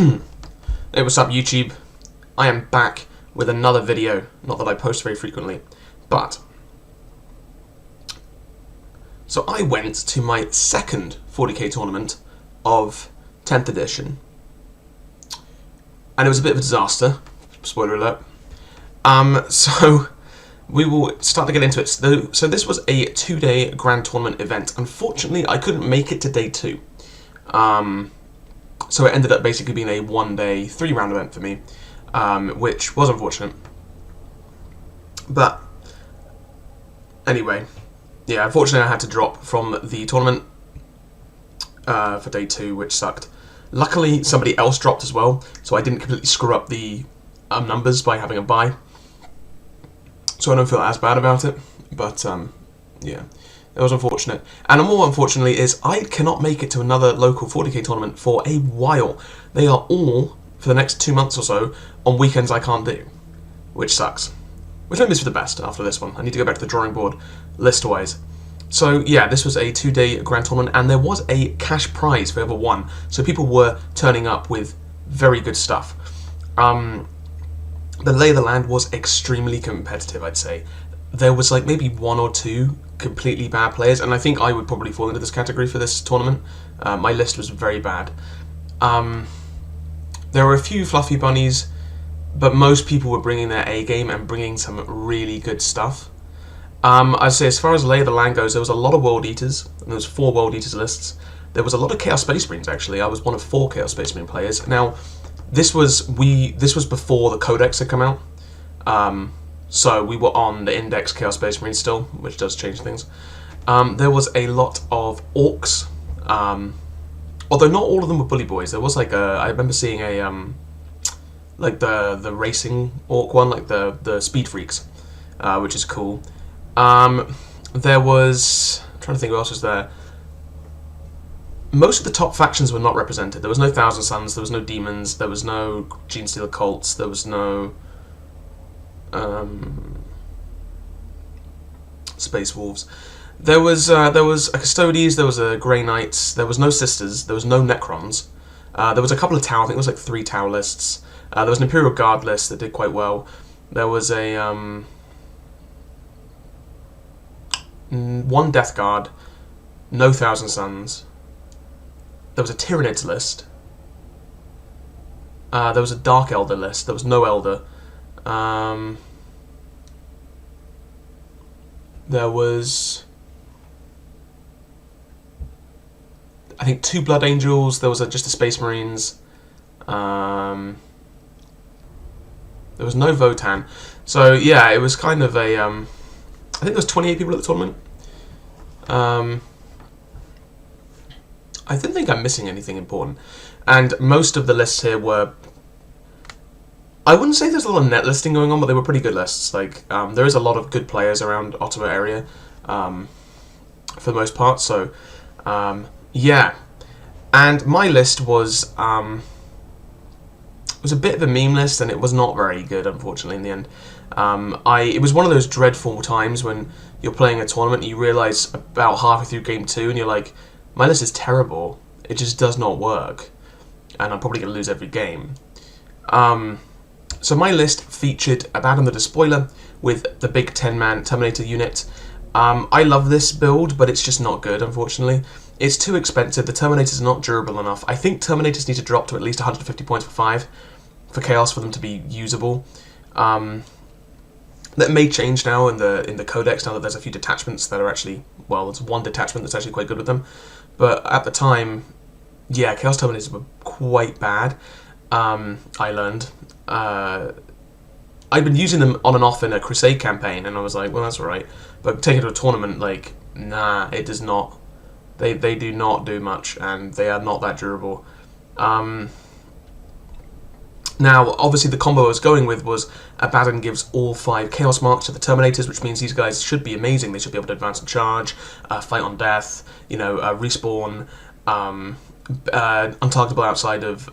Hey, what's up YouTube? I am back with another video. Not that I post very frequently, but... So I went to my second 40k tournament of 10th edition. And it was a bit of a disaster. Spoiler alert. So we will start to get into it. So this was a 2-day grand tournament event. Unfortunately, I couldn't make it to day 2. So it ended up basically being a 1-day, 3-round event for me, which was unfortunate. But anyway, yeah, unfortunately I had to drop from the tournament for day 2, which sucked. Luckily, somebody else dropped as well, so I didn't completely screw up the numbers by having a bye. So I don't feel as bad about it, but yeah. It was unfortunate. And more unfortunately is I cannot make it to another local 40k tournament for a while. They are all, for the next 2 months or so, on weekends I can't do. Which sucks. Which maybe is for the best after this one. I need to go back to the drawing board list-wise. So yeah, this was a 2-day grand tournament and there was a cash prize for whoever won. So people were turning up with very good stuff. The lay of the land was extremely competitive, I'd say. There was like maybe 1 or 2 completely bad players, and I think I would probably fall into this category for this tournament. My list was very bad. There were a few fluffy bunnies, but most people were bringing their A game and bringing some really good stuff. I'd say as far as lay of the land goes, there was a lot of World Eaters, and there was 4 World Eaters lists. There was a lot of Chaos Space Marines actually. I was one of 4 Chaos Space Marine players. Now, this was before the Codex had come out. So we were on the Index Chaos Space Marine still, which does change things. There was a lot of Orcs, although not all of them were bully boys. There was like I remember seeing a like the racing Orc one, like the Speed Freaks, which is cool. There was, I'm trying to think who else was there. Most of the top factions were not represented. There was no Thousand Suns, there was no Demons, there was no Genestealer Cults, there was no Space Wolves. There was a Custodes, there was a Grey Knights, there was no Sisters, there was no Necrons. There was a couple of Tau, I think it was like 3 Tau lists. There was an Imperial Guard list that did quite well. There was a 1 Death Guard, no Thousand Suns. There was a Tyranids list. There was a Dark Elder list, there was no Elder. There was, I think, 2 Blood Angels. There was just a Space Marines. There was no Votan. So yeah, it was kind of a. I think there was 28 people at the tournament. I didn't think I'm missing anything important, and most of the lists here were. I wouldn't say there's a lot of net listing going on, but they were pretty good lists. Like, there is a lot of good players around Ottawa area, for the most part. So, yeah. And my list was a bit of a meme list, and it was not very good, unfortunately, in the end. It was one of those dreadful times when you're playing a tournament and you realise about halfway through game 2, and you're like, my list is terrible. It just does not work, and I'm probably going to lose every game. So my list featured Abaddon the Despoiler with the big 10-man Terminator unit. I love this build, but it's just not good, unfortunately. It's too expensive, the Terminator's not durable enough. I think Terminators need to drop to at least 150 points for 5 for Chaos for them to be usable. That may change now in the Codex, now that there's a few detachments that are actually, well, there's 1 detachment that's actually quite good with them. But at the time, yeah, Chaos Terminators were quite bad. I learned. I'd been using them on and off in a Crusade campaign, and I was like, well, that's alright. But taking it to a tournament, like, nah, it does not. They do not do much, and they are not that durable. Now, obviously, the combo I was going with was Abaddon gives all 5 Chaos Marks to the Terminators, which means these guys should be amazing. They should be able to advance and charge, fight on death, respawn, untargetable outside of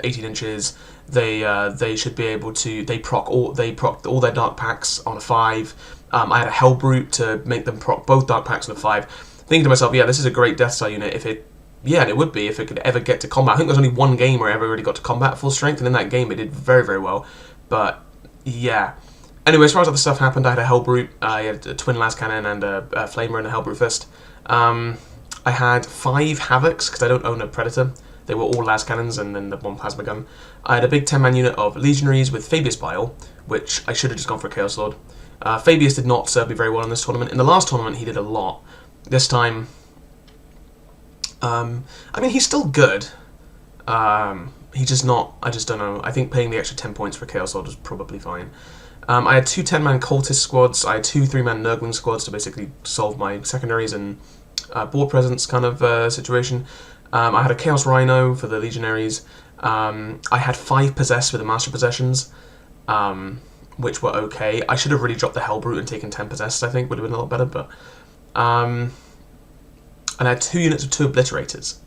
18 inches. They should be able to. They proc all their dark packs on a 5. I had a Hellbrute to make them proc both dark packs on a 5. Thinking to myself, yeah, this is a great Death Star unit if it yeah, and it would be if it could ever get to combat. I think there's only one game where it ever really got to combat at full strength, and in that game it did very, very well. But, yeah. Anyway, as far as other stuff happened, I had a Hellbrute, I had a Twin Las Cannon and a Flamer and a Hellbrute Fist. I had 5 Havocs, because I don't own a Predator. They were all Las Cannons and then the one Plasma Gun. I had a big 10-man unit of Legionaries with Fabius Bile, which I should have just gone for a Chaos Lord. Fabius did not serve me very well in this tournament. In the last tournament, he did a lot. This time, I mean, he's still good. He's just not, I just don't know. I think paying the extra 10 points for Chaos Lord was probably fine. I had 2 10-man Cultist squads. I had 2 3-man Nurgling squads to basically solve my secondaries and board presence kind of situation. I had a Chaos Rhino for the Legionaries. I had 5 Possessed with the Master Possessions, which were okay. I should have really dropped the Hellbrute and taken 10 Possessed, I think, would have been a lot better, but... and I had 2 units of 2 Obliterators.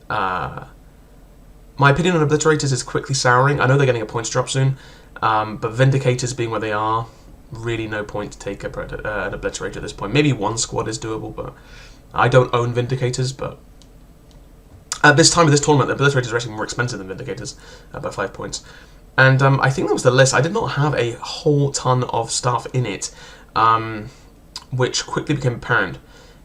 My opinion on Obliterators is quickly souring. I know they're getting a points drop soon, but Vindicators being where they are, really no point to take an Obliterator at this point. Maybe one squad is doable, but I don't own Vindicators, but at this time of this tournament, the Obliterators are actually more expensive than Vindicators by 5 points. And I think that was the list. I did not have a whole ton of stuff in it, which quickly became apparent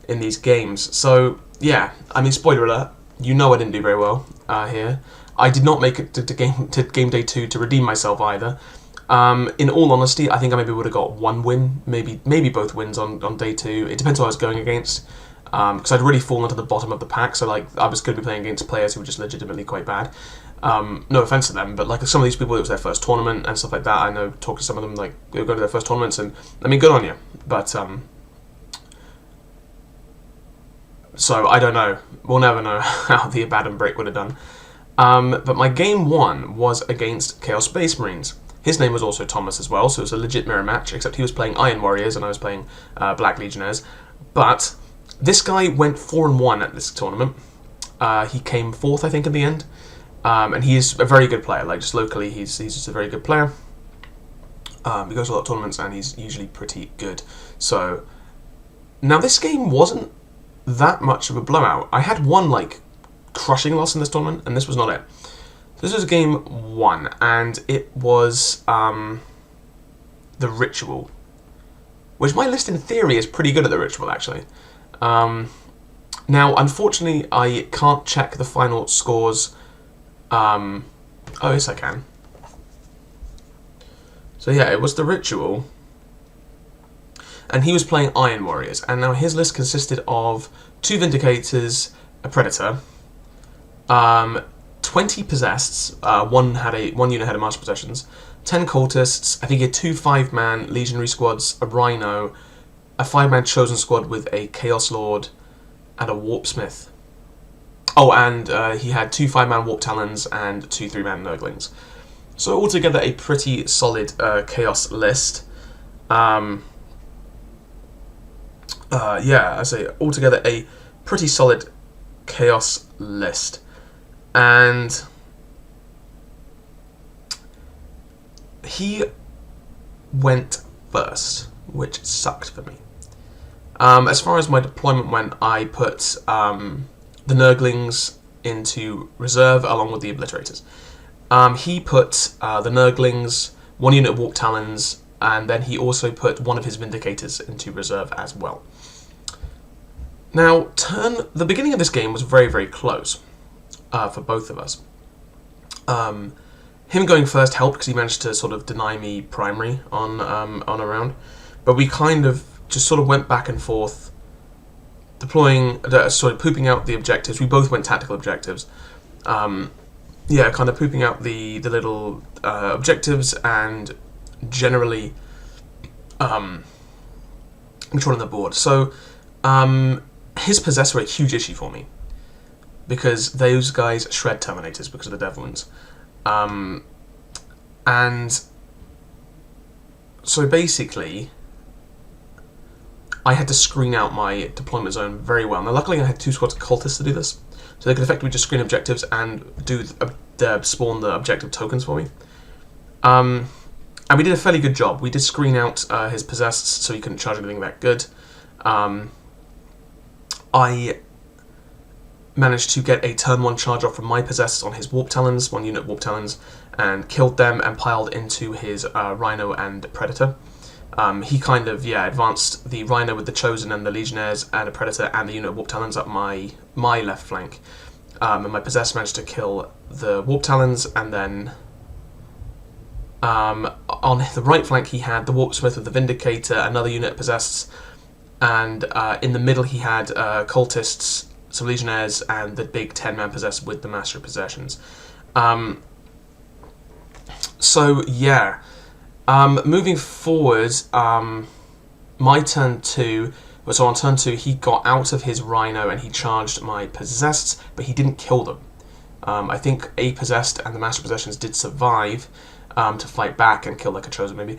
in these games. So, yeah, I mean, spoiler alert, you know I didn't do very well here. I did not make it to game day 2 to redeem myself either. In all honesty, I think I maybe would have got 1 win, maybe both wins on day 2. It depends who I was going against, because I'd really fallen to the bottom of the pack, so like I was going to be playing against players who were just legitimately quite bad. No offense to them, but like some of these people, it was their first tournament and stuff like that. I know, talk to some of them, like they were going to their first tournaments, and I mean, good on you. But so I don't know. We'll never know how the Abaddon break would have done. But my game 1 was against Chaos Space Marines. His name was also Thomas as well, so it was a legit mirror match, except he was playing Iron Warriors and I was playing Black Legionnaires. But this guy went 4-1 at this tournament. He came 4th, I think, in the end. And he is a very good player. Like, just locally, he's just a very good player. He goes to a lot of tournaments and he's usually pretty good. So, now this game wasn't that much of a blowout. I had one, like, crushing loss in this tournament, and this was not it. This was game 1, and it was the Ritual, which my list in theory is pretty good at the Ritual, actually. Now, unfortunately, I can't check the final scores. Oh, yes, I can. So yeah, it was the Ritual, and he was playing Iron Warriors, and now his list consisted of 2 Vindicators, a Predator, 20 Possessed, one unit had a Master Possessions, 10 Cultists, I think he had 2 5-man Legionary squads, a Rhino, a 5-man Chosen squad with a Chaos Lord, and a Warpsmith. Oh, and he had 2 5-man Warp Talons and 2 3-man Nurglings. So altogether a pretty solid Chaos list. Yeah, I say altogether a pretty solid Chaos list. And he went first, which sucked for me. As far as my deployment went, I put the Nurglings into reserve along with the Obliterators. He put the Nurglings, 1 unit of Warp Talons, and then he also put 1 of his Vindicators into reserve as well. Now, the beginning of this game was very, very close for both of us. Him going first helped because he managed to sort of deny me primary on a round, but we kind of just sort of went back and forth, pooping out the objectives. We both went tactical objectives. Yeah, kind of pooping out the little objectives and generally controlling the board. So his Possessed were a huge issue for me because those guys shred Terminators because of the Devlins. And so basically I had to screen out my deployment zone very well. Now luckily I had 2 squads of Cultists to do this, so they could effectively just screen objectives and do spawn the objective tokens for me. And we did a fairly good job. We did screen out his Possessed so he couldn't charge anything that good. managed to get a turn 1 charge off from my possessors on his Warp Talons, 1 unit Warp Talons, and killed them and piled into his Rhino and Predator. He kind of, advanced the Rhino with the Chosen and the Legionnaires and a Predator and the unit Warp Talons up my left flank. And my possessor managed to kill the Warp Talons, and then on the right flank he had the Warpsmith with the Vindicator, another unit possessed, and in the middle he had Cultists, some Legionnaires, and the big 10-man possessed with the Master of Possessions. Moving forward, my turn 2, so on turn 2 he got out of his Rhino and he charged my Possessed, but he didn't kill them. I think a Possessed and the Master of Possessions did survive to fight back and kill like a Chosen maybe.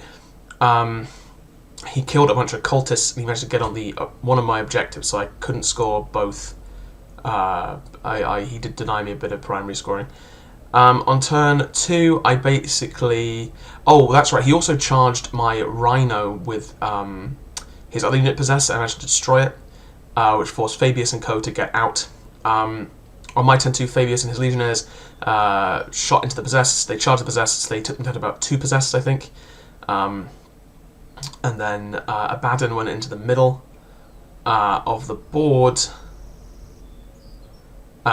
He killed a bunch of Cultists and he managed to get on the one of my objectives, so I couldn't score both. He did deny me a bit of primary scoring. On turn 2, I basically... Oh, that's right, he also charged my Rhino with his other unit possessed and managed to destroy it, which forced Fabius and co to get out. On my turn 2, Fabius and his Legionnaires shot into the possessed. They charged the possessed. They took them down to about 2 possessed, I think. And then Abaddon went into the middle of the board.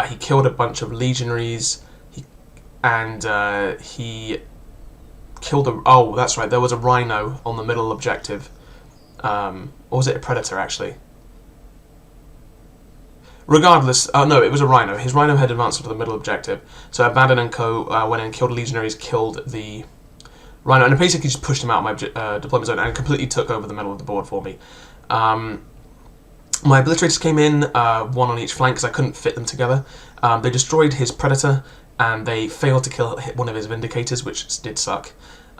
He killed a bunch of Legionaries. He killed a... Oh, that's right, there was a Rhino on the middle objective. Or was it a Predator, actually? Regardless, no, it was a Rhino. His Rhino had advanced to the middle objective. So Abaddon and co went in, killed Legionaries, killed the Rhino, and basically just pushed him out of my deployment zone and completely took over the middle of the board for me. My Obliterators came in, 1 on each flank, because I couldn't fit them together. They destroyed his Predator, and they failed to kill one of his Vindicators, which did suck.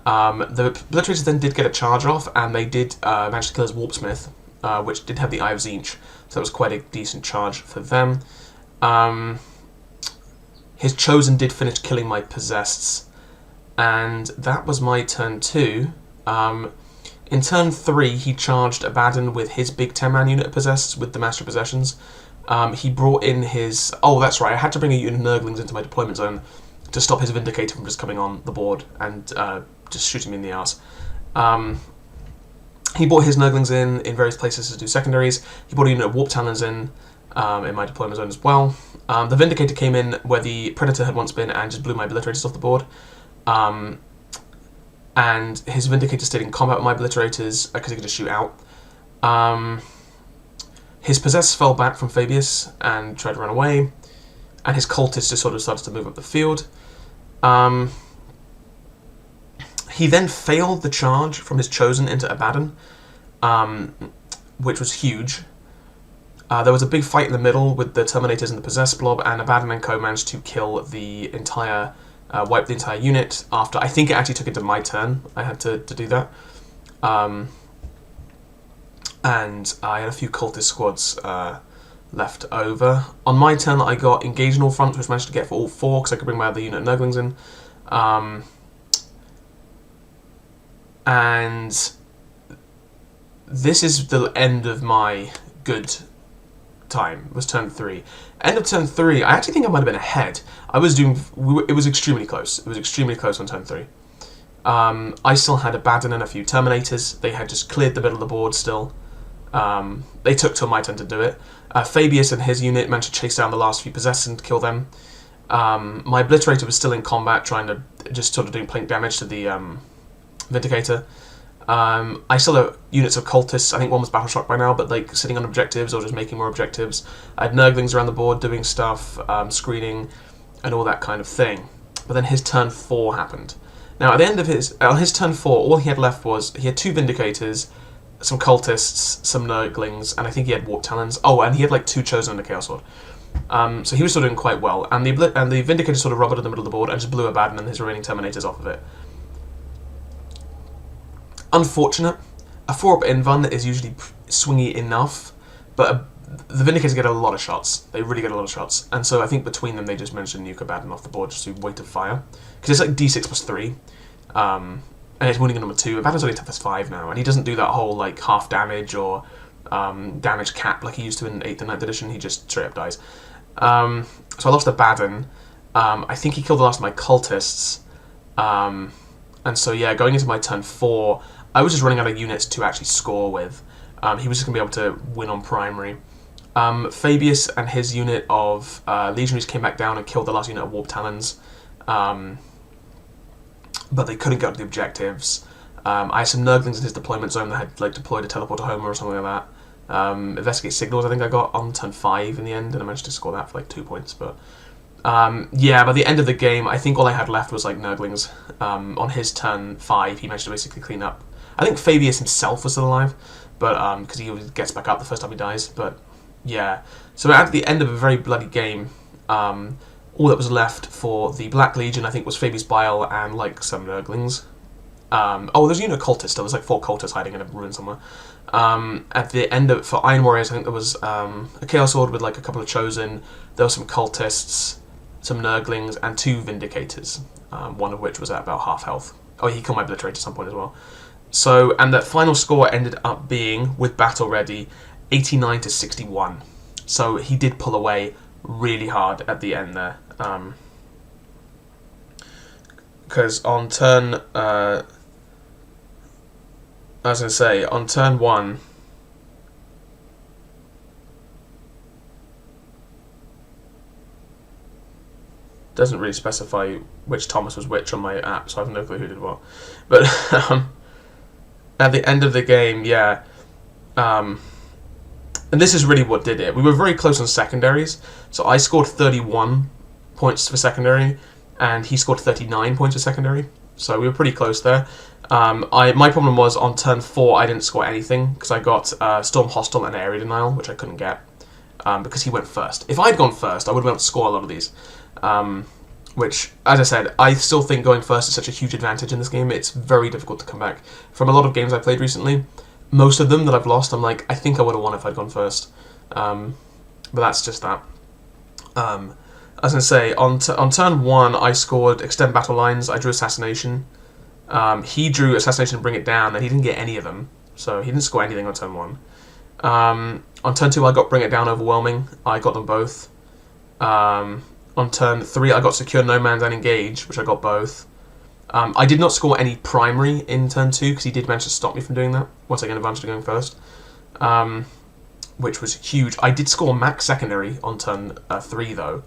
The Obliterators then did get a charge off, and they did manage to kill his Warpsmith, which did have the Eye of Tzeentch, so that was quite a decent charge for them. His Chosen did finish killing my Possesseds, and that was my turn 2. In turn 3, he charged Abaddon with his big 10-man unit of Possesseds with the Master of Possessions. He brought in his... Oh, that's right, I had to bring a unit of Nurglings into my deployment zone to stop his Vindicator from just coming on the board and just shooting me in the arse. He brought his Nurglings in various places to do secondaries. He brought a unit of Warp Talons in my deployment zone as well. The Vindicator came in where the Predator had once been and just blew my Obliterators off the board. And his Vindicator stayed in combat with my Obliterators because he could just shoot out. His Possessed fell back from Fabius and tried to run away, and his Cultists just sort of started to move up the field. He then failed the charge from his Chosen into Abaddon, which was huge. There was a big fight in the middle with the Terminators and the Possessed blob, and Abaddon and co managed to kill the entire... wipe the entire unit after... I think it actually took into my turn. I had to do that. And I had a few Cultist squads left over. On my turn, I got Engaged in all fronts, which managed to get for all 4, because I could bring my other unit of Nurglings in. And this is the end of my good time. It was turn 3. End of turn 3, I actually think I might have been ahead. I was doing... It was extremely close. It was extremely close on turn 3. I still had Abaddon and a few Terminators. They had just cleared the middle of the board still. They took till my turn to do it. Fabius and his unit managed to chase down the last few Possessed and kill them. My Obliterator was still in combat, trying to just sort of doing plink damage to the Vindicator. I still have units of Cultists. I think one was battle shocked by now, but like sitting on objectives or just making more objectives. I had Nurglings around the board doing stuff, screening, and all that kind of thing. But then his turn 4 happened. Now at the end of on his turn 4, all he had left was he had 2 Vindicators, some Cultists, some Nurglings, and I think he had Warp Talons. Oh, and he had like 2 Chosen and a Chaos Sword. So he was still doing quite well, and the Vindicator sort of roboted in the middle of the board and just blew Abaddon and his remaining Terminators off of it. Unfortunate. A 4-up invuln is usually swingy enough, but the Vindicators get a lot of shots. They really get a lot of shots, and so I think between them they just managed to nuke Abaddon off the board just through weight of fire, because it's like D6 plus 3, and it's wounding at number 2. Abaddon's only toughness 5 now, and he doesn't do that whole like half damage or damage cap like he used to in 8th and 9th edition. He just straight up dies. So I lost to Baden. I think he killed the last of my cultists. And so, yeah, going into my turn 4, I was just running out of units to actually score with. He was just going to be able to win on primary. Fabius and his unit of legionaries came back down and killed the last unit of Warp Talons. But they couldn't get to the objectives. I had some Nurglings in his deployment zone that had deployed a teleporter Homer or something like that. Investigate Signals I think I got on turn 5 in the end, and I managed to score that for 2 points. But yeah, by the end of the game, I think all I had left was Nurglings. On his turn 5, he managed to basically clean up. I think Fabius himself was still alive, but because he gets back up the first time he dies. But yeah, so at the end of a very bloody game, all that was left for the Black Legion, I think, was Fabius Bile and some Nurglings. There's a unit of cultists. There was 4 cultists hiding in a ruin somewhere. At the end of for Iron Warriors, I think there was a Chaos Sword with a couple of Chosen. There were some cultists, some Nurglings, and 2 Vindicators. One of which was at about half health. Oh, he killed my Obliterator at some point as well. So, and that final score ended up being, with battle ready, 89 to 61. So he did pull away really hard at the end there. Because on turn, I was going to say, on turn 1, doesn't really specify which Thomas was which on my app, so I have no clue who did what. But at the end of the game, yeah, and this is really what did it. We were very close on secondaries, so I scored 31 points for secondary, and he scored 39 points for secondary, so we were pretty close there. My problem was on turn 4 I didn't score anything, because I got Storm Hostile and Area Denial, which I couldn't get, because he went first. If I'd gone first, I would have been able to score a lot of these. Which, as I said, I still think going first is such a huge advantage in this game. It's very difficult to come back. From a lot of games I've played recently, most of them that I've lost, I'm I think I would have won if I'd gone first. But that's just that. I was going to say, on turn 1, I scored Extend Battle Lines, I drew Assassination. He drew Assassination and Bring It Down, and he didn't get any of them, so he didn't score anything on turn 1. On turn 2, I got Bring It Down Overwhelming. I got them both. On turn 3, I got Secure No Man's and Engage, which I got both. I did not score any primary in turn 2, because he did manage to stop me from doing that, once I get advantage of going first. Which was huge. I did score max secondary on turn 3, though,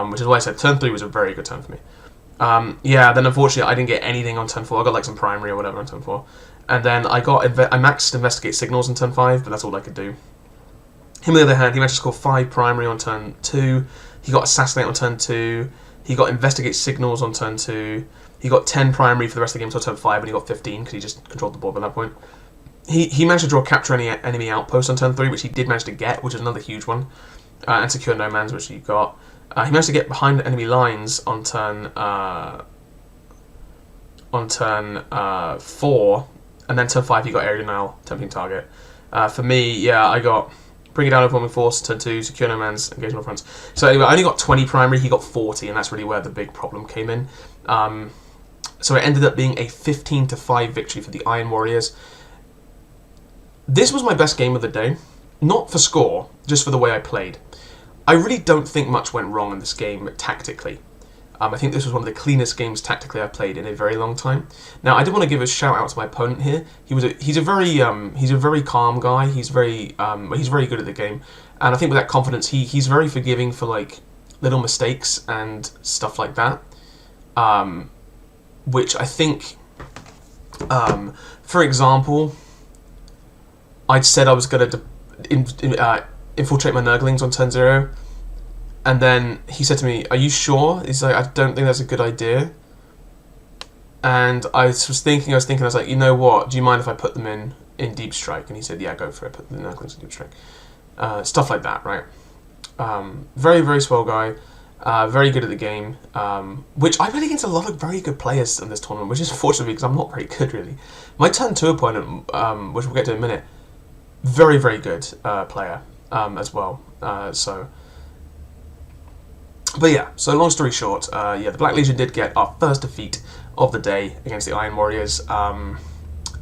which is why I said turn 3 was a very good turn for me. Yeah, then unfortunately I didn't get anything on turn 4. I got some primary or whatever on turn 4. And then I maxed Investigate Signals on turn 5, but that's all I could do. Him, on the other hand, he managed to score 5 primary on turn 2. He got Assassinate on turn 2. He got Investigate Signals on turn 2. He got 10 primary for the rest of the game until turn 5, and he got 15 because he just controlled the board by that point. He managed to draw Capture any enemy outpost on turn 3, which he did manage to get, which is another huge one. And Secure No Man's, which he got. He managed to get behind enemy lines on turn 4, and then turn 5 he got Area Denial, Tempting Target. For me, yeah, I got Bring It Down Overwhelming Force, turn 2, Secure No Man's, Engage on Fronts. So anyway, I only got 20 primary, he got 40, and that's really where the big problem came in. So it ended up being a 15-5 victory for the Iron Warriors. This was my best game of the day. Not for score, just for the way I played. I really don't think much went wrong in this game tactically. I think this was one of the cleanest games tactically I've played in a very long time. Now, I do want to give a shout out to my opponent here. He's a very calm guy. He's very good at the game, and I think with that confidence, he's very forgiving for little mistakes and stuff like that. Which I think, for example, I'd said I was going to infiltrate my Nurglings on turn 0. And then he said to me, "Are you sure?" He's like, "I don't think that's a good idea." And I was thinking, I was like, you know what? Do you mind if I put them in Deep Strike? And he said, "Yeah, go for it. Put the Nurglings in Deep Strike." Stuff like that, right? Very, very swell guy. Very good at the game. Which I played against a lot of very good players in this tournament, which is unfortunate because I'm not very good, really. My turn 2 opponent, which we'll get to in a minute, very, very good player as well. But yeah, so long story short, the Black Legion did get our first defeat of the day against the Iron Warriors.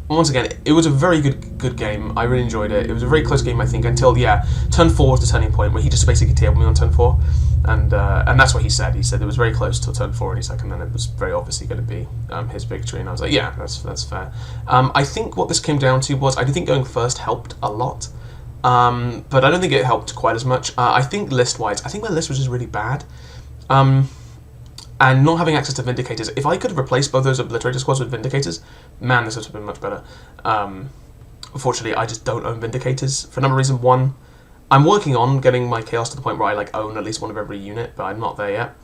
once again, it was a very good game. I really enjoyed it. It was a very close game, I think, until, yeah, turn 4 was the turning point, where he just basically tabled me on turn 4. And that's what he said. He said it was very close till turn 4, and he's like, and then it was very obviously going to be his victory. And I was like, yeah, that's fair. I think what this came down to was, I do think going first helped a lot. But I don't think it helped quite as much. I think list-wise, I think my list was just really bad. And not having access to Vindicators, if I could have replaced both those Obliterator squads with Vindicators, man, this would have been much better. Unfortunately, I just don't own Vindicators for a number of reasons. One, I'm working on getting my Chaos to the point where I like own at least one of every unit, but I'm not there yet.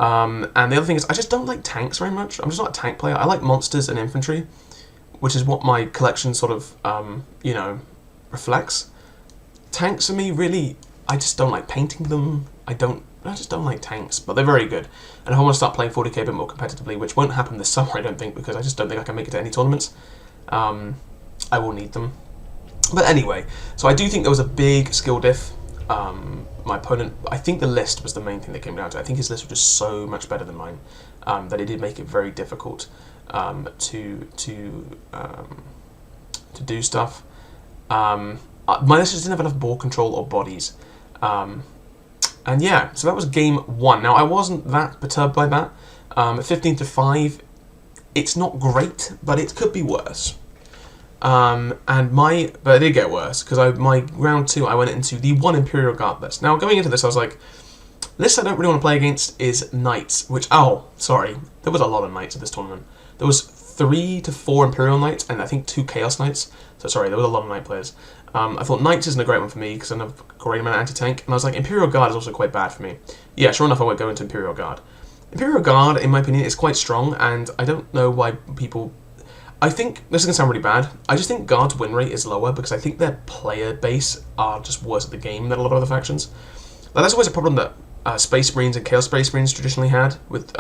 And the other thing is, I just don't like tanks very much. I'm just not a tank player. I like monsters and infantry, which is what my collection sort of, you know, reflects. Tanks for me, really, I just don't like painting them. I just don't like tanks, but they're very good. And if I want to start playing 40k a bit more competitively, which won't happen this summer, I don't think, because I just don't think I can make it to any tournaments, I will need them. But anyway, so I do think there was a big skill diff. My opponent, I think the list was the main thing that came down to it. I think his list was just so much better than mine that it did make it very difficult to do stuff. My list just didn't have enough ball control or bodies. And yeah, so that was game 1. Now, I wasn't that perturbed by that. 15-5, it's not great, but it could be worse. But it did get worse, because my round 2, I went into the 1 Imperial Guard list. Now, going into this, I was like, list I don't really want to play against is Knights, which, oh, sorry, there was a lot of Knights at this tournament. There was 3 to 4 Imperial Knights, and I think 2 Chaos Knights. So sorry, there was a lot of Knight players. I thought Knights isn't a great one for me because I have a great amount of anti-tank, and I was like, Imperial Guard is also quite bad for me. Yeah, sure enough, I won't go into Imperial Guard. Imperial Guard, in my opinion, is quite strong, and I don't know why people... I think, this is going to sound really bad, I just think Guard's win rate is lower because I think their player base are just worse at the game than a lot of other factions. Now, that's always a problem that Space Marines and Chaos Space Marines traditionally had with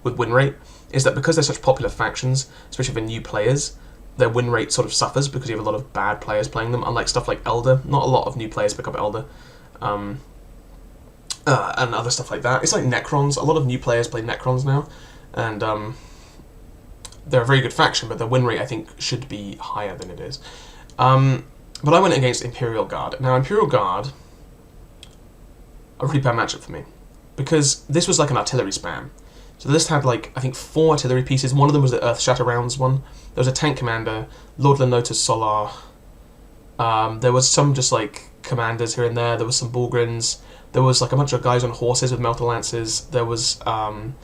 win rate, is that because they're such popular factions, especially for new players, their win rate sort of suffers because you have a lot of bad players playing them, unlike stuff like Elder. Not a lot of new players pick up Elder. And other stuff like that. It's like Necrons. A lot of new players play Necrons now, and they're a very good faction, but their win rate, I think, should be higher than it is. But I went against Imperial Guard. Now, Imperial Guard, a really bad matchup for me, because this was like an artillery spam. So the list had, like, I think 4 artillery pieces. One of them was the Earth Shatter Rounds one. There was a tank commander, Lord Lenotus Solar. There was some just, like, commanders here and there. There was some Bullgrins. There was, like, a bunch of guys on horses with Melter Lances. There was some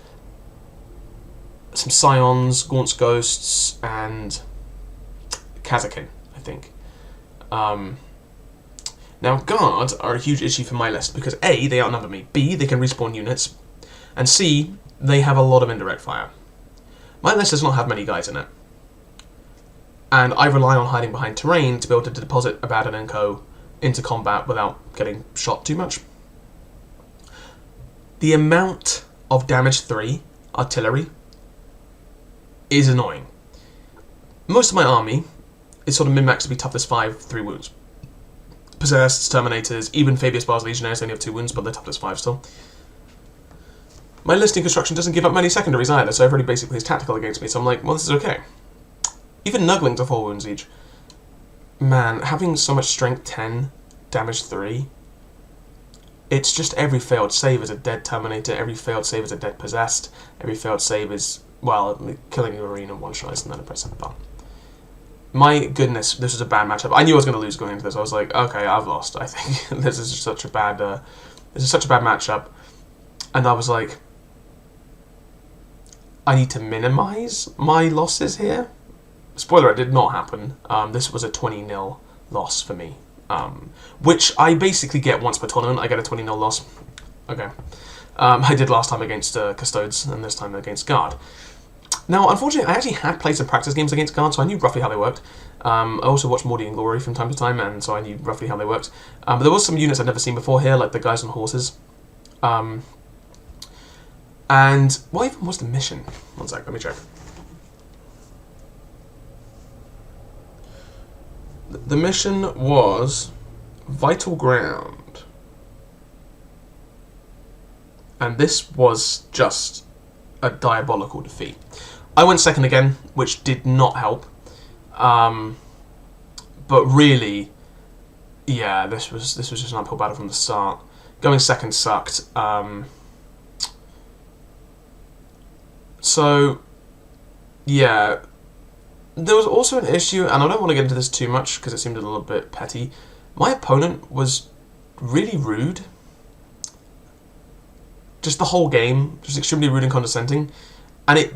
Scions, Gaunt's Ghosts, and Kazakin, I think. Now, Guard are a huge issue for my list because A, they outnumber me, B, they can respawn units, and C, they have a lot of indirect fire. My list does not have many guys in it, and I rely on hiding behind terrain to be able to deposit Abaddon and Co. into combat without getting shot too much. The amount of damage 3 artillery is annoying. Most of my army is sort of min-maxed to be toughness 5, 3 wounds. Possessed, Terminators, even Fabius Bar's Legionnaires only have 2 wounds, but they're toughness 5 still. My listing construction doesn't give up many secondaries either, so everybody basically is tactical against me, so I'm like, well, this is okay. Even Nuglings are 4 wounds each. Man, having so much strength 10, damage 3, it's just every failed save is a dead Terminator, every failed save is a dead Possessed, every failed save is, well, killing a Marine and one-shots and then a press done. My goodness, this was a bad matchup. I knew I was going to lose going into this. I was like, okay, I've lost, I think. This is such a bad matchup. And I was like, I need to minimize my losses here. Spoiler, it did not happen. This was a 20-0 loss for me. Which I basically get once per tournament. I get a 20-0 loss. Okay. I did last time against Custodes, and this time against Guard. Now, unfortunately, I actually had played some practice games against Guard, so I knew roughly how they worked. I also watched Morty and Glory from time to time, and so I knew roughly how they worked. But there was some units I'd never seen before here, like the guys on horses. And what even was the mission? One sec, let me check. The mission was Vital Ground. And this was just a diabolical defeat. I went second again, which did not help. But really, yeah, this was just an uphill battle from the start. Going second sucked. So, yeah, there was also an issue, and I don't want to get into this too much because it seemed a little bit petty. My opponent was really rude. Just the whole game, just extremely rude and condescending. And it,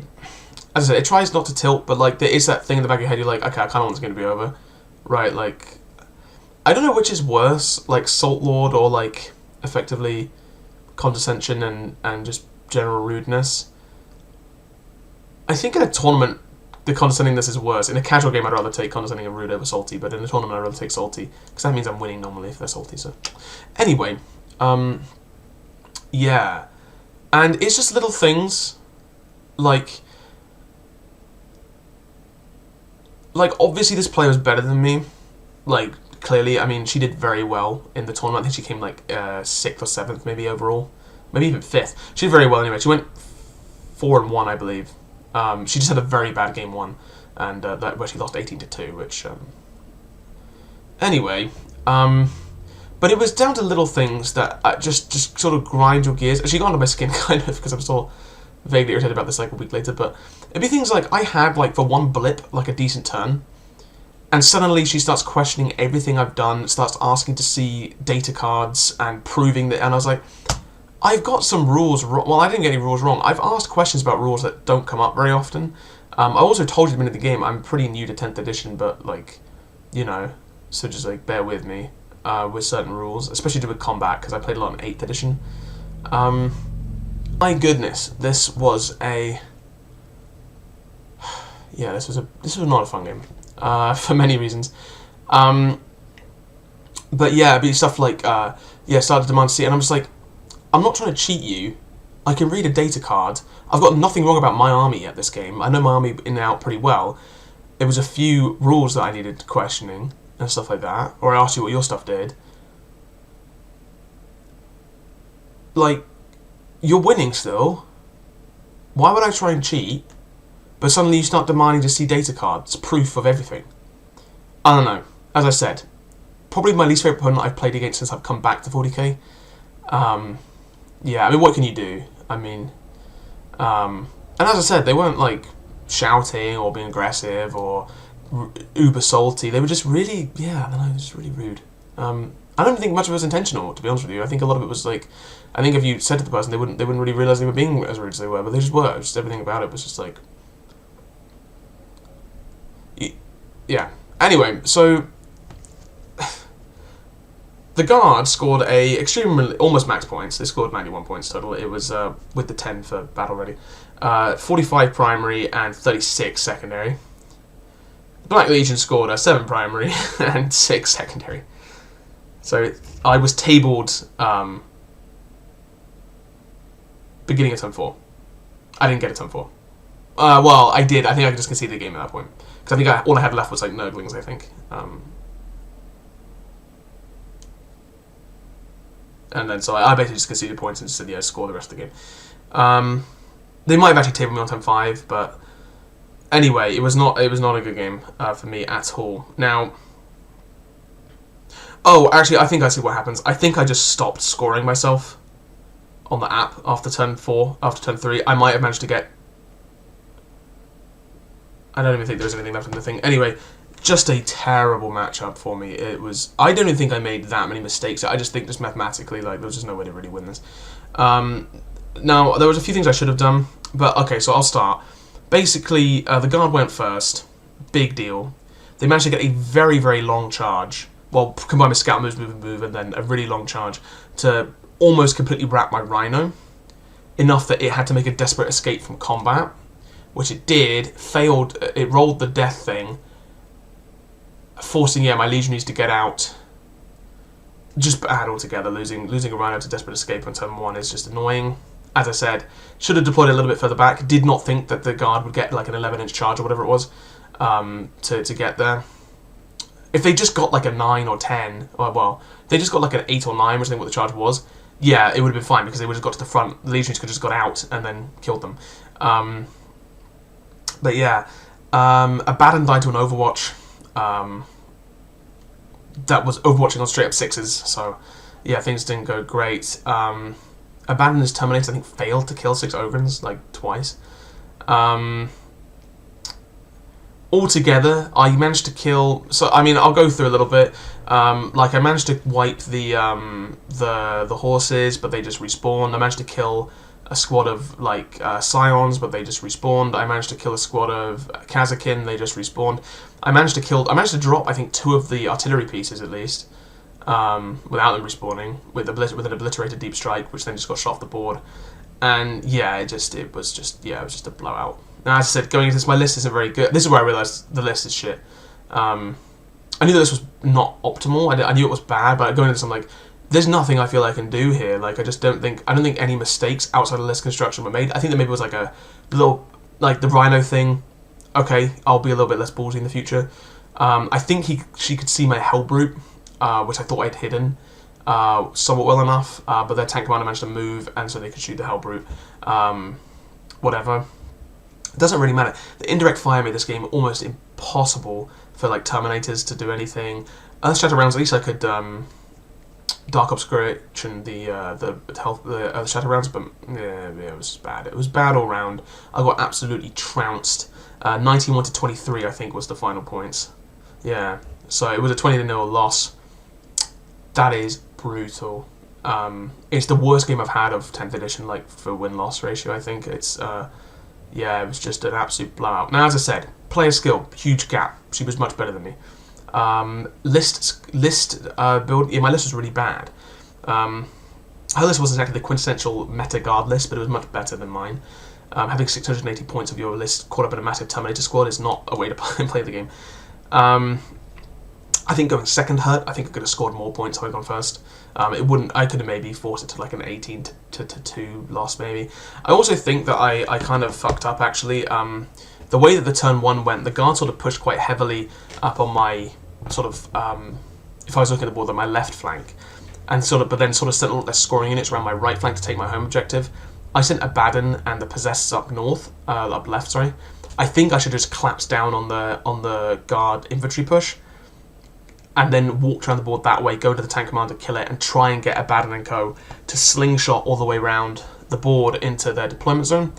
as I said, it tries not to tilt, but like there is that thing in the back of your head, you're like, okay, I kind of want this game to be over. Right, like, I don't know which is worse, like Salt Lord or like effectively condescension and just general rudeness. I think in a tournament, the condescendingness is worse. In a casual game, I'd rather take condescending and rude over salty, but in a tournament, I'd rather take salty, because that means I'm winning normally if they're salty, so. Anyway, yeah. And it's just little things, like obviously this player was better than me, like, clearly. I mean, she did very well in the tournament. I think she came, like, 6th or 7th, maybe, overall. Maybe even 5th. She did very well anyway. She went 4-1, I believe. She just had a very bad game 1, and where she lost 18-2, which, anyway, but it was down to little things that just sort of grind your gears. She got under my skin, kind of, because I'm still vaguely irritated about this, like, a week later, but it'd be things like, I had, like, for one blip, like, a decent turn, and suddenly she starts questioning everything I've done, starts asking to see data cards, and proving that, and I was like, I've got some rules wrong. Well, I didn't get any rules wrong. I've asked questions about rules that don't come up very often. I also told you at the beginning of the game, I'm pretty new to 10th edition, but, like, you know, so just, like, bear with me with certain rules, especially to do with combat, because I played a lot in 8th edition. My goodness, this was a... Yeah, this was not a fun game, for many reasons. But yeah, it'd be stuff like, yeah, started demand C, and I'm just like, I'm not trying to cheat you. I can read a data card. I've got nothing wrong about my army at this game. I know my army in and out pretty well. There was a few rules that I needed questioning and stuff like that, or I asked you what your stuff did. Like, you're winning still. Why would I try and cheat? But suddenly you start demanding to see data cards, proof of everything. I don't know. As I said, probably my least favourite opponent I've played against since I've come back to 40k. Yeah, I mean, what can you do? I mean, and as I said, they weren't, like, shouting or being aggressive or uber salty. They were just really, yeah, I don't know, just really rude. I don't think much of it was intentional, to be honest with you. I think a lot of it was, like, I think if you said to the person, they wouldn't really realise they were being as rude as they were, but they just were. Just everything about it was just, like... Yeah. Anyway, so... The Guard scored a extremely, almost max points. They scored 91 points total. It was with the 10 for battle ready. 45 primary and 36 secondary. Black Legion scored a 7 primary and 6 secondary. So I was tabled beginning of turn 4. I didn't get a turn 4. Well, I did. I think I just conceded the game at that point. Because I think all I had left was like Nurglings, I think. And then so I basically just conceded points and said, yeah, score the rest of the game. They might have actually tabled me on turn 5, but anyway, it was not a good game for me at all. Now, oh, actually, I think I see what happens. I think I just stopped scoring myself on the app after turn 4, after turn 3. I might have managed to get... I don't even think there was anything left in the thing. Anyway, just a terrible matchup for me. It was... I don't even think I made that many mistakes. I just think just mathematically, like, there was just no way to really win this. Now, there was a few things I should have done, but okay, so I'll start. Basically, the Guard went first. Big deal. They managed to get a very, very long charge. Well, combined with scout move, and then a really long charge to almost completely wrap my Rhino. Enough that it had to make a desperate escape from combat, which it did. Failed. It rolled the death thing, forcing, yeah, my legionaries to get out. Just bad altogether. Losing a Rhino to desperate escape on turn 1 is just annoying. As I said, should have deployed a little bit further back. Did not think that the Guard would get like an 11-inch charge or whatever it was to get there. If they just got like a 9 or 10, or well, they just got like an 8 or 9, which I think what the charge was, yeah, it would have been fine because they would have got to the front. The legionaries could have just got out and then killed them. But yeah, Abaddon died to an Overwatch. That was Overwatching on straight up 6s, so yeah, things didn't go great. Abaddon is Terminator, I think, failed to kill 6 Ogrins, like, twice. Altogether, I managed to kill... So, I mean, I'll go through a little bit. Like, I managed to wipe the horses, but they just respawned. I managed to kill a squad of, like, Scions, but they just respawned. I managed to kill a squad of Kazakin, they just respawned. I managed to drop, I think, 2 of the artillery pieces, at least, without them respawning, with an obliterated deep strike, which then just got shot off the board. And, yeah, it was just a blowout. Now, as I said, going into this, my list isn't very good. This is where I realised the list is shit. I knew that this was not optimal. I knew it was bad, but going into this, I'm like, there's nothing I feel I can do here. Like, I don't think any mistakes outside of list construction were made. I think that maybe it was like a little, like the Rhino thing. Okay, I'll be a little bit less ballsy in the future. I think she could see my Hellbrute, which I thought I'd hidden somewhat well enough, but their tank commander managed to move, and so they could shoot the Hellbrute. Whatever. It doesn't really matter. The indirect fire made this game almost impossible for like Terminators to do anything. Earth-Shatter rounds, at least I could Dark Obscuration the Earth-Shatter rounds, but yeah, it was bad. It was bad all round. I got absolutely trounced. 91 to 23, I think, was the final points. Yeah, so it was a 20-0 loss. That is brutal. It's the worst game I've had of 10th edition, like for win-loss ratio. I think it's. Yeah, it was just an absolute blowout. Now, as I said, player skill, huge gap. She was much better than me. List build. Yeah, my list was really bad. Her list wasn't exactly the quintessential meta guard list, but it was much better than mine. Having 680 points of your list caught up in a massive Terminator squad is not a way to play the game. I think going second hurt. I think I could have scored more points had I gone first. It wouldn't. I could have maybe forced it to like an 18 to 2 loss maybe. I also think that I kind of fucked up actually. The way that the turn 1 went, the guard sort of pushed quite heavily up on my sort of if I was looking at the board, on my left flank, and but then sent a lot less scoring units around my right flank to take my home objective. I sent Abaddon and the Possessors up north, up left. Sorry. I think I should just collapse down on the guard infantry push, and then walked around the board that way, go to the tank commander, kill it, and try and get Abaddon and co. to slingshot all the way around the board into their deployment zone.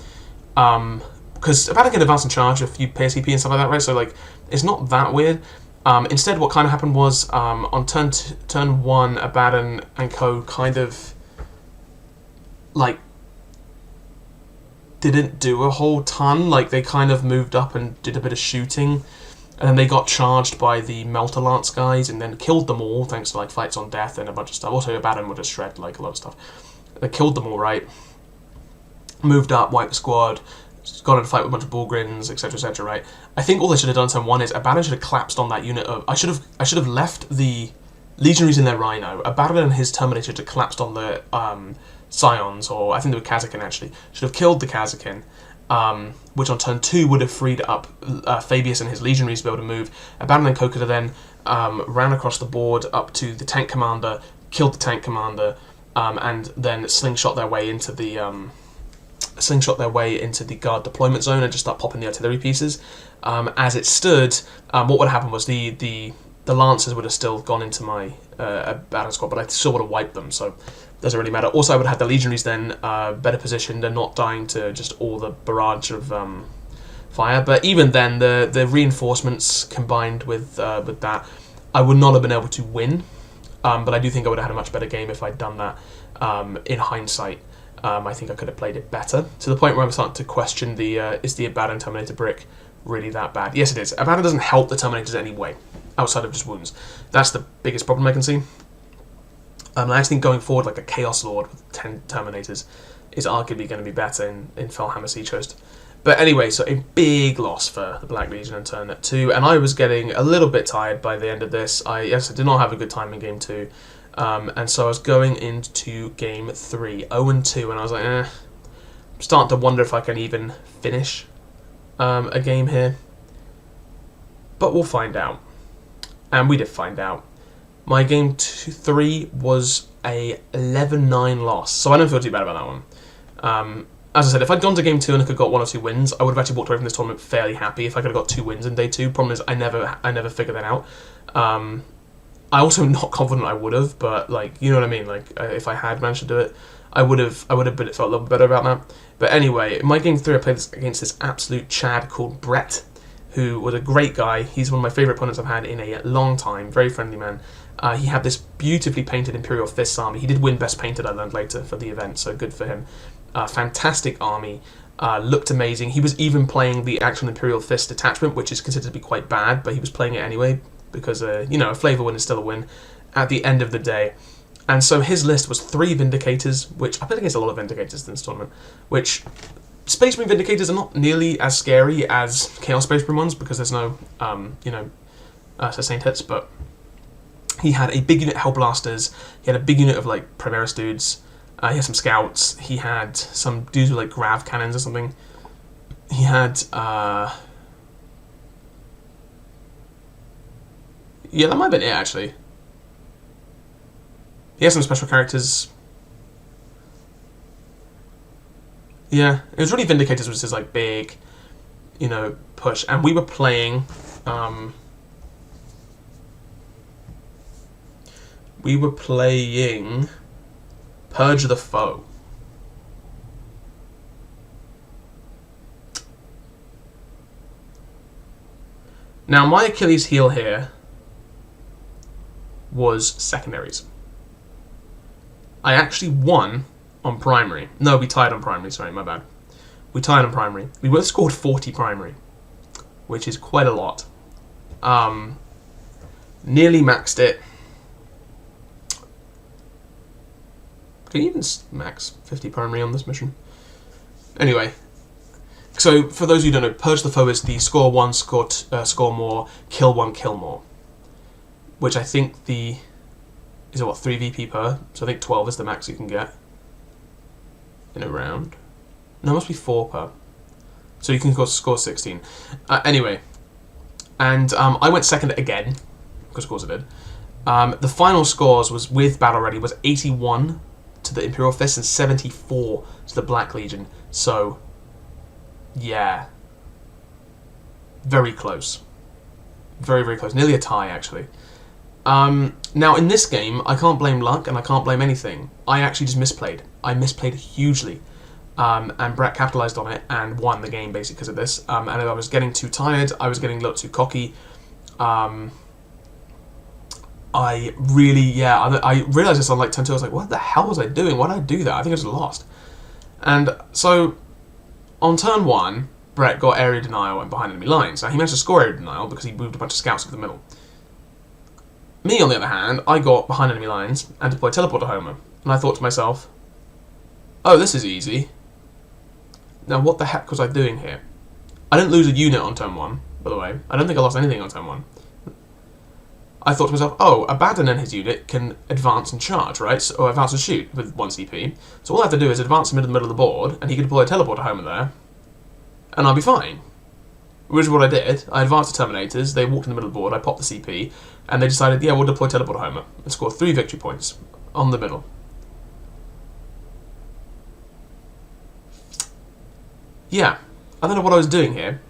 Because Abaddon can advance and charge a few PSCP and stuff like that, right? So like, it's not that weird. Instead, what kind of happened was on turn 1, Abaddon and co. kind of like didn't do a whole ton. Like they kind of moved up and did a bit of shooting. And then they got charged by the Melter Lance guys and then killed them all, thanks to like fights on death and a bunch of stuff. Also, Abaddon would just shred like a lot of stuff. They killed them all, right? Moved up, wiped the squad, got in a fight with a bunch of Bullgrins, etc., right? I think all they should have done turn 1 is Abaddon should have collapsed on that unit of. I should have left the Legionaries in their Rhino. Abaddon and his Terminator should have collapsed on the Scions, or I think they were Kazakin actually. Should have killed the Kazakin. Which on turn 2 would have freed up Fabius and his legionaries to be able to move. Abaddon and co could have then ran across the board up to the tank commander, killed the tank commander, and then slingshot their way into the guard deployment zone and just start popping the artillery pieces. As it stood, what would have happened was the Lancers would have still gone into my Abaddon squad, but I still would have wiped them, so doesn't really matter. Also, I would have had the Legionaries then better positioned and not dying to just all the barrage of fire. But even then, the reinforcements combined with that, I would not have been able to win. But I do think I would have had a much better game if I'd done that. In hindsight, I think I could have played it better, to the point where I'm starting to question is the Abaddon Terminator brick really that bad? Yes, it is. Abaddon doesn't help the Terminators in any way, outside of just wounds. That's the biggest problem I can see. I just think going forward, like a Chaos Lord with 10 Terminators is arguably going to be better in Felhammer Siege Host. But anyway, so a big loss for the Black Legion in turn 2, and I was getting a little bit tired by the end of this. I did not have a good time in game 2, and so I was going into game 3, 0-2, and I was like, I'm starting to wonder if I can even finish a game here. But we'll find out. And we did find out. My game 3 was a 11-9 loss, so I don't feel too bad about that one. as I said, if I'd gone to game 2 and I could have got 1 or 2 wins, I would have actually walked away from this tournament fairly happy if I could have got 2 wins in day 2. Problem is, I never figured that out. I also am not confident I would have, but like, you know what I mean. Like, if I had managed to do it, I would have felt a little better about that. But anyway, in my game 3, I played against this absolute Chad called Brett, who was a great guy. He's one of my favourite opponents I've had in a long time. Very friendly man. He had this beautifully painted Imperial Fists army. He did win Best Painted, I learned later, for the event, so good for him. Fantastic army. Looked amazing. He was even playing the actual Imperial Fist detachment, which is considered to be quite bad, but he was playing it anyway, because, you know, a flavour win is still a win at the end of the day. And so his list was 3 Vindicators, which I played against a lot of Vindicators in this tournament, which Space Marine Vindicators are not nearly as scary as Chaos Space Marine ones, because there's no, you know, sustained hits, but he had a big unit of Hellblasters, he had a big unit of, like, Primaris dudes, he had some Scouts, he had some dudes with, like, Grav Cannons or something, he had, yeah, that might have been it, actually. He has some special characters. Yeah, it was really Vindicators, which is like big, you know, push. And we were playing, Purge the Foe. Now, my Achilles heel here was secondaries. I actually won on primary. No, we tied on primary, sorry, my bad. We tied on primary. We both scored 40 primary, which is quite a lot. Nearly maxed it. Can you even max 50 primary on this mission? Anyway, so for those who don't know, Purge the Foe is the score 1, score more, kill 1, kill more. Which I think is what, 3 VP per? So I think 12 is the max you can get in a round. No, it must be 4 per. So you can score 16. Anyway, and I went second again, because of course I did. The final scores was with Battle Ready was 81 to the Imperial Fist and 74 to the Black Legion. So, yeah, very close. Very, very close. Nearly a tie, actually. Now, in this game, I can't blame luck and I can't blame anything. I actually just misplayed. I misplayed hugely. And Brett capitalised on it and won the game, basically, because of this. And I was getting too tired. I was getting a little too cocky. I realised this on like turn 2. I was like, what the hell was I doing? Why did I do that? I think I just lost. And so, on turn 1, Brett got area denial and behind enemy lines. Now, he managed to score area denial because he moved a bunch of scouts into the middle. Me, on the other hand, I got behind enemy lines and deployed teleport to Homer. And I thought to myself, oh, this is easy. Now, what the heck was I doing here? I didn't lose a unit on turn 1, by the way. I don't think I lost anything on turn 1. I thought to myself, oh, Abaddon and his unit can advance and charge, right? So, or advance and shoot with 1 CP. So all I have to do is advance him into the middle of the board, and he can deploy a teleport to Homer there, and I'll be fine. Which is what I did. I advanced the Terminators, they walked in the middle of the board, I popped the CP, and they decided, yeah, we'll deploy teleport to Homer, and score 3 victory points on the middle. Yeah, I don't know what I was doing here.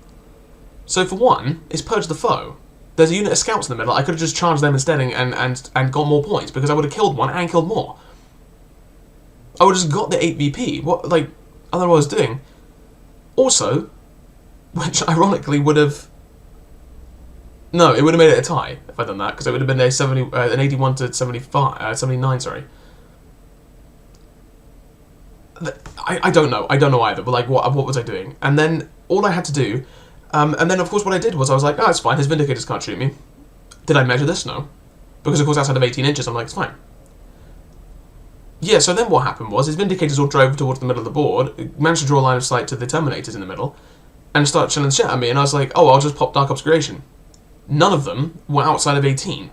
So for one, it's Purge the Foe. There's a unit of scouts in the middle. I could have just charged them instead and got more points because I would have killed one and killed more. I would have just got the 8 VP. What, like, I don't know what I was doing. Also, which ironically would have... No, it would have made it a tie if I'd done that because it would have been an 81 to 79, sorry. I don't know. I don't know either, but like, what was I doing? And then all I had to do... and then, of course, what I did was I was like, oh, it's fine, his Vindicators can't shoot me. Did I measure this? No. Because, of course, outside of 18 inches, I'm like, it's fine. Yeah, so then what happened was his Vindicators all drove towards the middle of the board, managed to draw a line of sight to the Terminators in the middle, and started chilling shit at me, and I was like, oh, I'll just pop Dark Obscuration. None of them were outside of 18.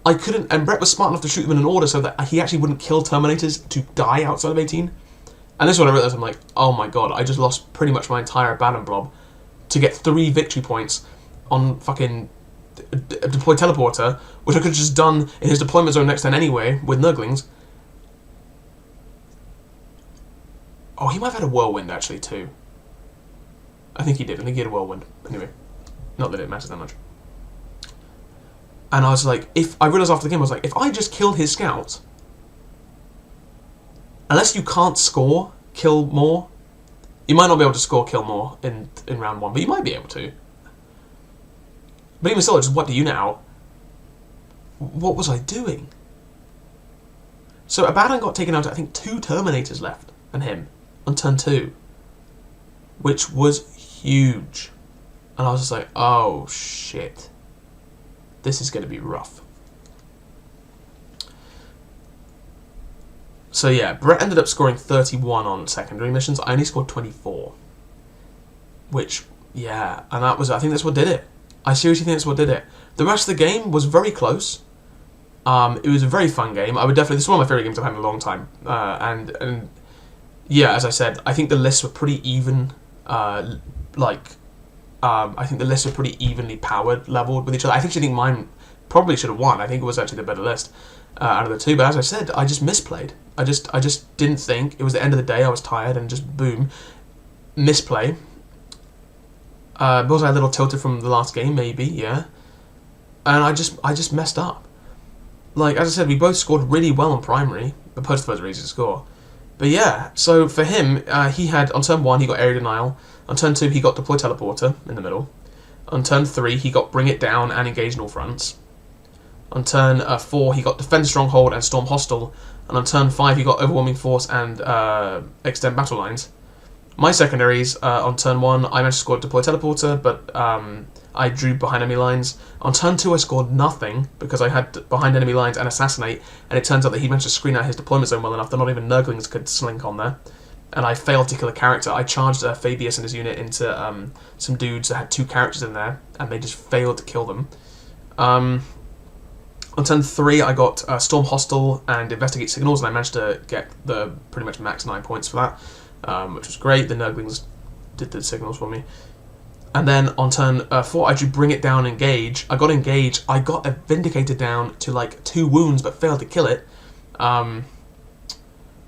I couldn't, and Brett was smart enough to shoot them in an order so that he actually wouldn't kill Terminators to die outside of 18. And this is when I realised, I'm like, oh my god, I just lost pretty much my entire Abaddon blob to get 3 victory points on fucking deploy teleporter, which I could have just done in his deployment zone next turn anyway with Nurglings. Oh, he might have had a whirlwind, actually, too. I think he did. I think he had a whirlwind. Anyway, not that it matters that much. And I was like, I realised after the game, I was like, if I just kill his scouts, unless you can't score kill more, you might not be able to score kill more in round 1, but you might be able to. But even still, just what do you now? What was I doing? So Abaddon got taken out, I think 2 Terminators left, and him, on turn 2. Which was huge. And I was just like, oh shit. This is going to be rough. So yeah, Brett ended up scoring 31 on secondary missions. I only scored 24. Which, yeah, and I think that's what did it. I seriously think that's what did it. The rest of the game was very close. It was a very fun game. This is one of my favourite games I've had in a long time. And yeah, as I said, I think the lists were pretty even. I think the lists were pretty evenly powered, leveled with each other. I think mine probably should have won. I think it was actually the better list out of the 2. But as I said, I just misplayed. I just didn't think. It was the end of the day. I was tired and just boom, misplay. Was I a little tilted from the last game? Maybe, yeah. And I just messed up. Like, as I said, we both scored really well on primary, but post was easy to score. But yeah, so for him, he had, on turn 1, he got area denial. On turn 2, he got deploy teleporter in the middle. On turn 3, he got bring it down and engage in all fronts. On turn 4, he got defend stronghold and storm hostile. And on turn 5, he got overwhelming force and extend battle lines. My secondaries, on turn 1, I managed to score deploy teleporter, but I drew behind enemy lines. On turn 2, I scored nothing because I had behind enemy lines and assassinate, and it turns out that he managed to screen out his deployment zone well enough that not even Nurglings could slink on there. And I failed to kill a character. I charged Fabius and his unit into some dudes that had 2 characters in there, and they just failed to kill them. On turn 3, I got Storm Hostile and Investigate Signals, and I managed to get the pretty much max 9 points for that, which was great. The Nurglings did the signals for me. And then on turn 4, I drew Bring It Down, Engage. I got Engage. I got a Vindicator down to like 2 wounds, but failed to kill it,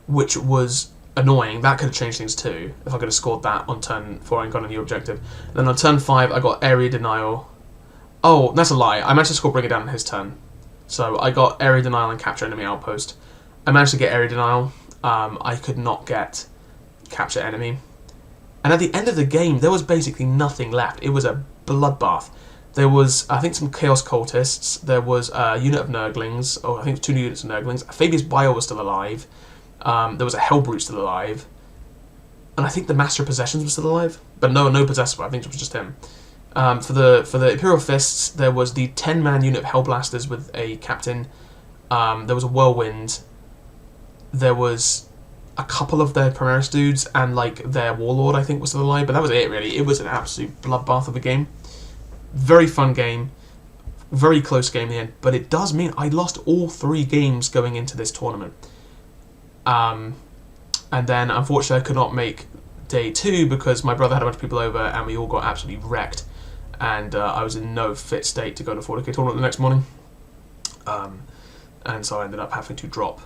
which was annoying. That could have changed things too, if I could have scored that on turn 4 and got a new objective. And then on turn 5, I got Area Denial. Oh, that's a lie. I managed to score Bring It Down on his turn. So I got Area Denial and Capture Enemy Outpost. I managed to get Area Denial. I could not get Capture Enemy. And at the end of the game, there was basically nothing left. It was a bloodbath. There was, I think, some Chaos Cultists. There was a unit of Nurglings. Oh, I think 2 units of Nurglings. Fabius Bio was still alive. There was a Hellbrute still alive. And I think the Master of Possessions was still alive. But no Possessor. I think it was just him. For the Imperial Fists, there was the 10-man unit of Hellblasters with a captain. There was a Whirlwind. There was a couple of their Primaris dudes and like their Warlord, I think, was still alive. But that was it, really. It was an absolute bloodbath of a game. Very fun game. Very close game in the end. But it does mean I lost all 3 games going into this tournament. And then, unfortunately, I could not make day 2 because my brother had a bunch of people over and we all got absolutely wrecked. And I was in no fit state to go to 40k tournament the next morning. And so I ended up having to drop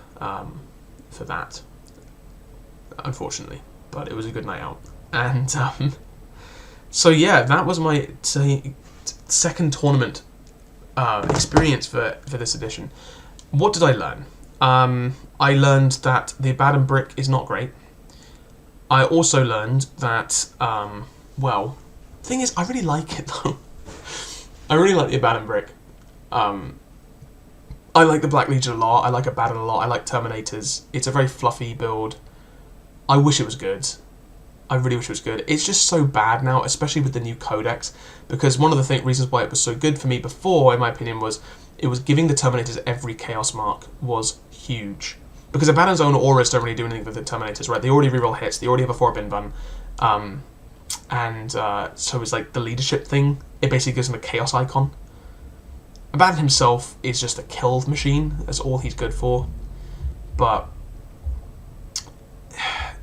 for that, unfortunately. But it was a good night out. And so yeah, that was my second tournament experience for this edition. What did I learn? I learned that the Abaddon brick is not great. I also learned that, well, the thing is, I really like it though. I really like the Abaddon brick. I like the Black Legion a lot. I like Abaddon a lot. I like Terminators. It's a very fluffy build. I wish it was good. I really wish it was good. It's just so bad now, especially with the new codex, because one of the reasons why it was so good for me before, in my opinion, was it was giving the Terminators every Chaos mark was huge. Because Abaddon's own auras don't really do anything for the Terminators, right? They already reroll hits, they already have a 4-bin bun, so it's like the leadership thing, it basically gives him a Chaos icon. Abaddon himself is just a kill machine, that's all he's good for. But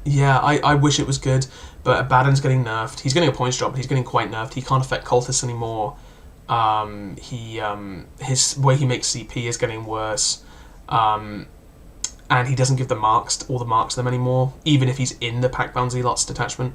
yeah, I wish it was good, but Abaddon's getting nerfed. He's getting a points drop, but he's getting quite nerfed. He can't affect cultists anymore. His way he makes CP is getting worse. and he doesn't give all the marks to them anymore, even if he's in the Pack-Bound Zealots detachment.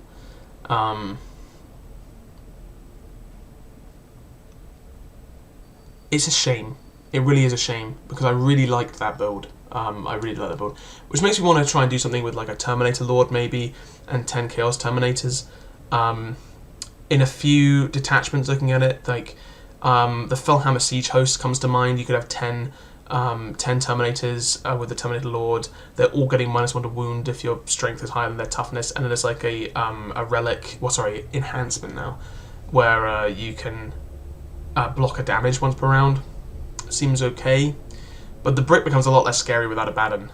It's a shame. It really is a shame, because I really liked that build. I really like that build, which makes me want to try and do something with like a Terminator Lord maybe, and 10 Chaos Terminators. In a few detachments, looking at it, like the Fellhammer Siege Host comes to mind. You could have 10 Terminators with the Terminator Lord. They're all getting -1 to wound if your strength is higher than their toughness, and then there's like a relic, enhancement now, where you can block a damage once per round. Seems okay, but the brick becomes a lot less scary without Abaddon.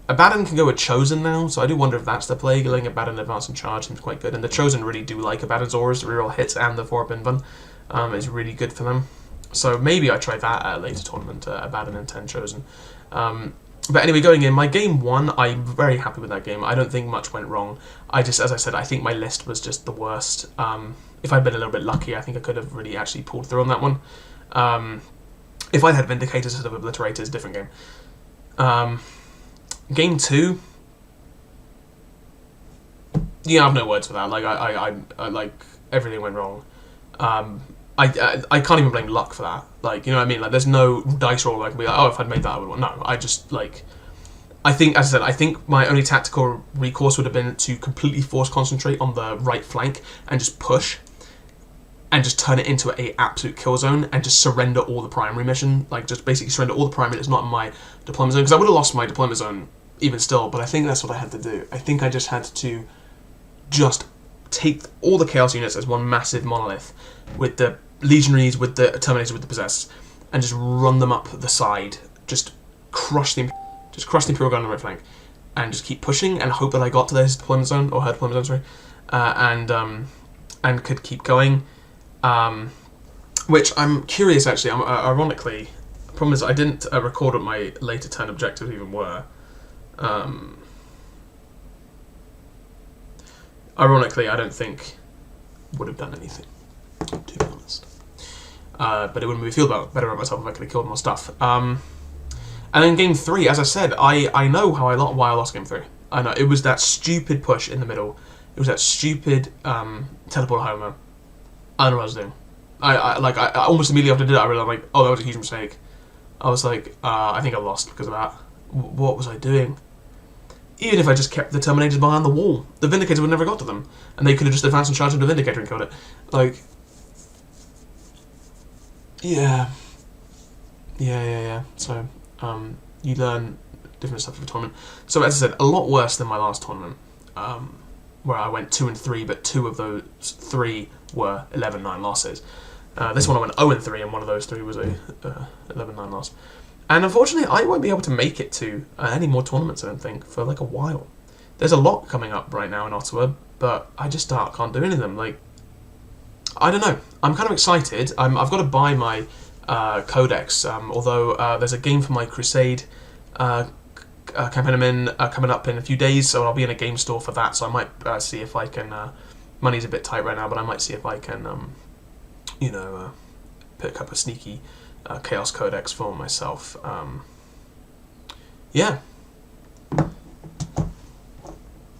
Abaddon can go with Chosen now, so I do wonder if that's the play. Letting Abaddon advance and charge seems quite good, and the Chosen really do like Abaddon's auras, the reroll hits, and the 4-up invuln is really good for them. So maybe I try that at a later tournament, Abaddon and 10 Chosen. But anyway, going in, my game 1, I'm very happy with that game. I don't think much went wrong. As I said, I think my list was just the worst. If I'd been a little bit lucky, I think I could have really actually pulled through on that one. If I'd had Vindicators instead of Obliterators, different game. Game 2, yeah, I have no words for that. Like I like everything went wrong. I can't even blame luck for that. Like, you know what I mean? Like, there's no dice roll I can be like, oh, if I'd made that, I would. No, I just like. I think, as I said, I think my only tactical recourse would have been to completely force concentrate on the right flank and just push, and just turn it into a absolute kill zone and just surrender all the primary mission. Like, just basically surrender all the primary that's not in my deployment zone, because I would have lost my deployment zone even still. But I think that's what I had to do. I think I just had to just take all the Chaos units as one massive monolith, with the Legionaries, with the Terminators, with the Possessors, and just run them up the side. Just crush the Imperial Guard on the right flank, and just keep pushing and hope that I got to his deployment zone, or her deployment zone, sorry, and could keep going. Which I'm curious, actually. Ironically, the problem is I didn't record what my later turn objectives even were. Ironically, I don't think would have done anything, to be honest. But it would make me feel better about myself if I could have killed more stuff. And then game 3, as I said, I know why I lost game 3. I know, it was that stupid push in the middle. It was that stupid teleport homer. I don't know what I was doing. I almost immediately after I did it, I realized, like, oh, that was a huge mistake. I was like, I think I lost because of that. What was I doing? Even if I just kept the Terminators behind the wall, the Vindicator would never got to them, and they could have just advanced and charged into the Vindicator and killed it. Like, yeah. So, you learn different stuff for the tournament. So, as I said, a lot worse than my last tournament, where I went 2-3, but 2 of those 3 were 11-9 losses. This one I went 0-3, and one of those 3 was a 11-9 loss. And unfortunately, I won't be able to make it to any more tournaments, I don't think, for like a while. There's a lot coming up right now in Ottawa, but I just can't do any of them. Like, I don't know. I'm kind of excited. I've got to buy my codex, although there's a game for my Crusade campaign I'm in coming up in a few days, so I'll be in a game store for that. So I might see if I can. Money's a bit tight right now, but I might see if I can, pick up a sneaky Chaos Codex for myself. Yeah.